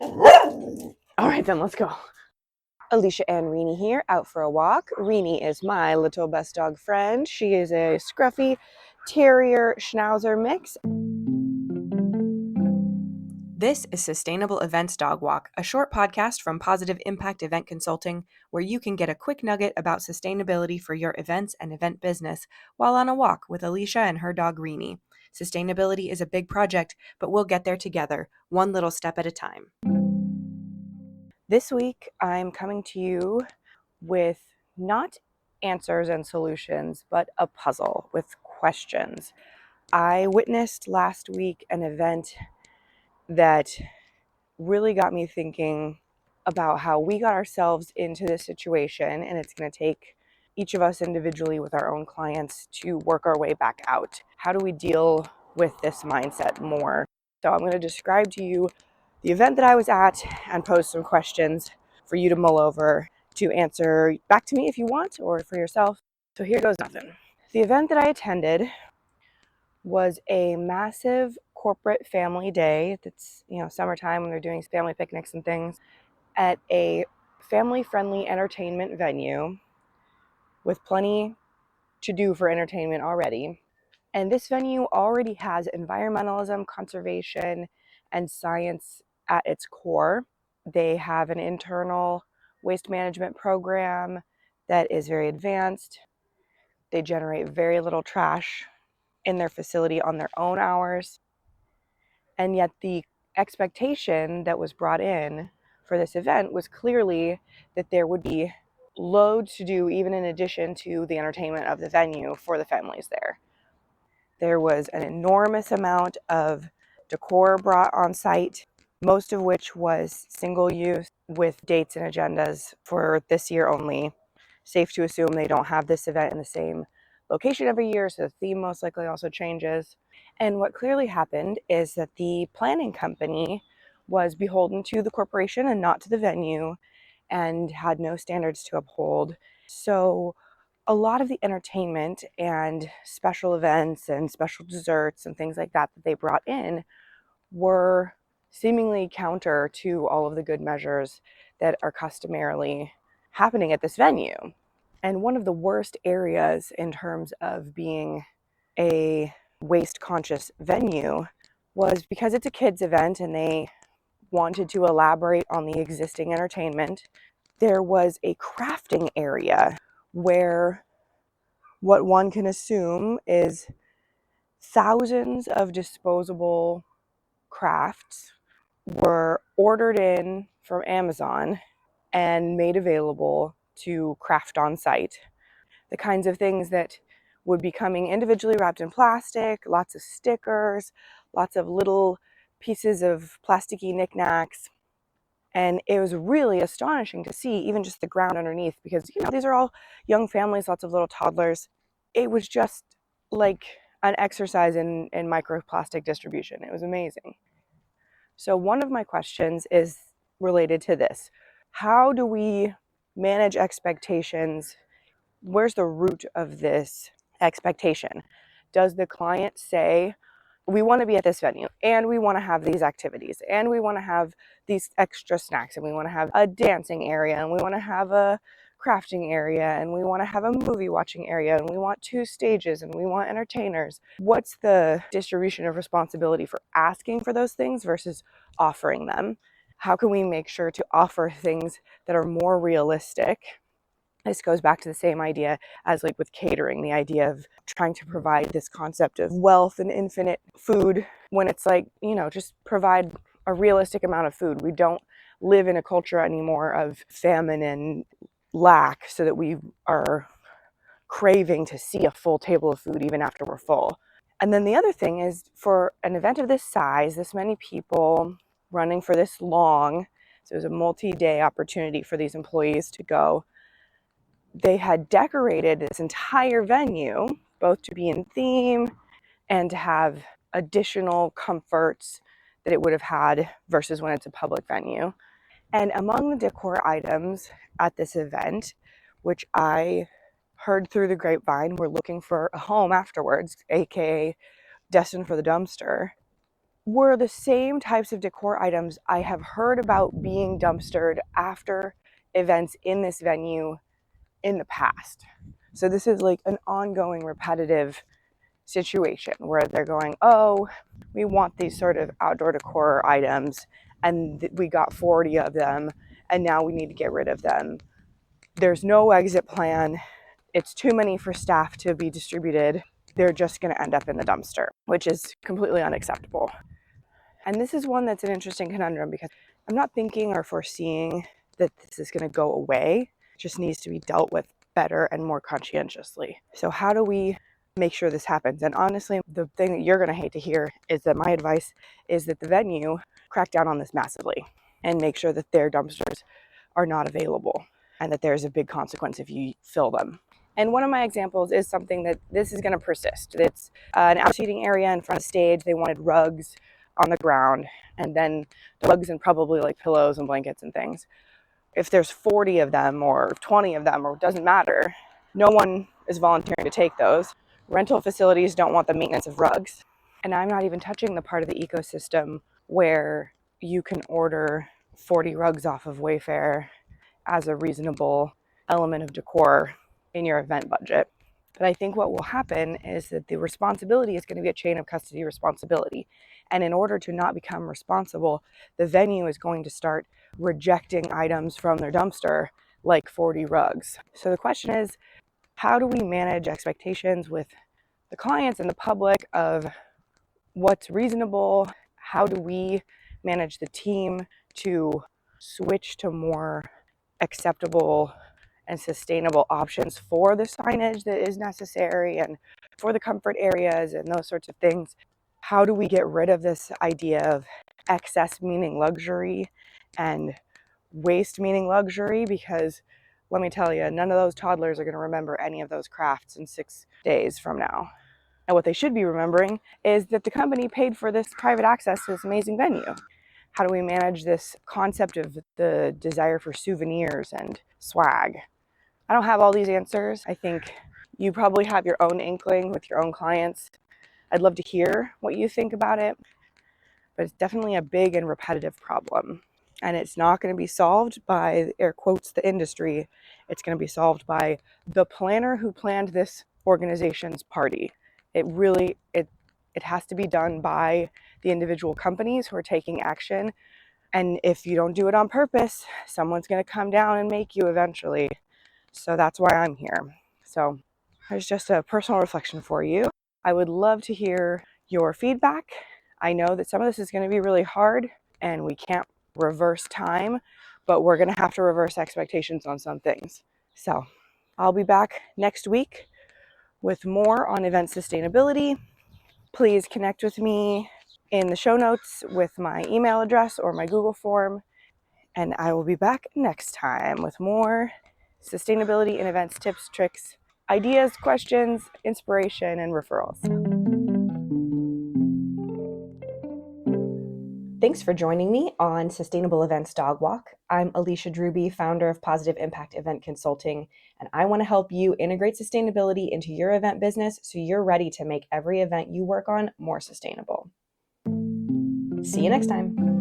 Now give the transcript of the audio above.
All right, then let's go. Alicia and Reenie here, out for a walk. Reenie is my little best dog friend. She is a scruffy terrier schnauzer mix. This is Sustainable Events Dog Walk, a short podcast from Positive Impact Event Consulting, where you can get a quick nugget about sustainability for your events and event business while on a walk with Alicia and her dog Reenie. Sustainability is a big project, but we'll get there together, one little step at a time. This week, I'm coming to you with not answers and solutions, but a puzzle with questions. I witnessed last week an event that really got me thinking about how we got ourselves into this situation, and it's going to take each of us individually with our own clients to work our way back out. How do we deal with this mindset more? So I'm going to describe to you the event that I was at and pose some questions for you to mull over, to answer back to me if you want, or for yourself. So here goes nothing. The event that I attended was a massive corporate family day. That's, summertime when they're doing family picnics and things, at a family-friendly entertainment venue with plenty to do for entertainment already. And this venue already has environmentalism, conservation, and science at its core. They have an internal waste management program that is very advanced. They generate very little trash in their facility on their own hours. And yet the expectation that was brought in for this event was clearly that there would be loads to do, even in addition to the entertainment of the venue for the families there. There was an enormous amount of decor brought on site, most of which was single use with dates and agendas for this year only. Safe to assume they don't have this event in the same location every year, so the theme most likely also changes. And what clearly happened is that the planning company was beholden to the corporation and not to the venue, and had no standards to uphold. So a lot of the entertainment and special events and special desserts and things like that that they brought in were seemingly counter to all of the good measures that are customarily happening at this venue. And one of the worst areas in terms of being a waste conscious venue was because it's a kids event and they wanted to elaborate on the existing entertainment. There was a crafting area where what one can assume is thousands of disposable crafts were ordered in from Amazon and made available to craft on site. The kinds of things that would be coming individually wrapped in plastic, lots of stickers, lots of little pieces of plasticky knickknacks. And it was really astonishing to see even just the ground underneath, because these are all young families, lots of little toddlers. It was just like an exercise in microplastic distribution. It was amazing. So one of my questions is related to this. How do we manage expectations? Where's the root of this expectation? Does the client say, we want to be at this venue and we want to have these activities and we want to have these extra snacks and we want to have a dancing area and we want to have a crafting area and we want to have a movie watching area and we want 2 stages and we want entertainers? What's the distribution of responsibility for asking for those things versus offering them? How can we make sure to offer things that are more realistic? This goes back to the same idea as like with catering, the idea of trying to provide this concept of wealth and infinite food, when it's like, just provide a realistic amount of food. We don't live in a culture anymore of famine and lack so that we are craving to see a full table of food even after we're full. And then the other thing is, for an event of this size, this many people running for this long, so it was a multi-day opportunity for these employees to go. They had decorated this entire venue, both to be in theme and to have additional comforts that it would have had versus when it's a public venue. And among the decor items at this event, which I heard through the grapevine were looking for a home afterwards, aka destined for the dumpster, were the same types of decor items I have heard about being dumpstered after events in this venue in the past. So this is like an ongoing repetitive situation where they're going, oh, we want these sort of outdoor decor items and we got 40 of them and now we need to get rid of them. There's no exit plan. It's too many for staff to be distributed. They're just going to end up in the dumpster, which is completely unacceptable. And this is one that's an interesting conundrum because I'm not thinking or foreseeing that this is going to go away. It just needs to be dealt with better and more conscientiously. So how do we make sure this happens? And honestly, the thing that you're going to hate to hear is that my advice is that the venue crack down on this massively and make sure that their dumpsters are not available and that there's a big consequence if you fill them. And one of my examples is something that this is going to persist. It's an outdoor seating area in front of stage. They wanted rugs on the ground and then the rugs and probably like pillows and blankets and things. If there's 40 of them or 20 of them, or it doesn't matter, no one is volunteering to take those. Rental facilities don't want the maintenance of rugs. And I'm not even touching the part of the ecosystem where you can order 40 rugs off of Wayfair as a reasonable element of decor in your event budget. But I think what will happen is that the responsibility is going to be a chain of custody responsibility. And in order to not become responsible, the venue is going to start rejecting items from their dumpster, like 40 rugs. So the question is, how do we manage expectations with the clients and the public of what's reasonable? How do we manage the team to switch to more acceptable and sustainable options for the signage that is necessary and for the comfort areas and those sorts of things? How do we get rid of this idea of excess meaning luxury and waste meaning luxury? Because let me tell you, none of those toddlers are going to remember any of those crafts in 6 days from now. And what they should be remembering is that the company paid for this private access to this amazing venue. How do we manage this concept of the desire for souvenirs and swag? I don't have all these answers. I think you probably have your own inkling with your own clients. I'd love to hear what you think about it, but it's definitely a big and repetitive problem. And it's not going to be solved by, air quotes, the industry. It's going to be solved by the planner who planned this organization's party. It has to be done by the individual companies who are taking action. And if you don't do it on purpose, someone's going to come down and make you eventually. So that's why I'm here. So there's just a personal reflection for you. I would love to hear your feedback. I know that some of this is going to be really hard and we can't reverse time, but we're going to have to reverse expectations on some things. So I'll be back next week with more on event sustainability. Please connect with me in the show notes with my email address or my Google form. And I will be back next time with more sustainability and events tips, tricks, ideas, questions, inspiration, and referrals. Thanks for joining me on Sustainable Events Dog Walk. I'm Alicia Drewby, founder of Positive Impact Event Consulting, and I want to help you integrate sustainability into your event business so you're ready to make every event you work on more sustainable. See you next time.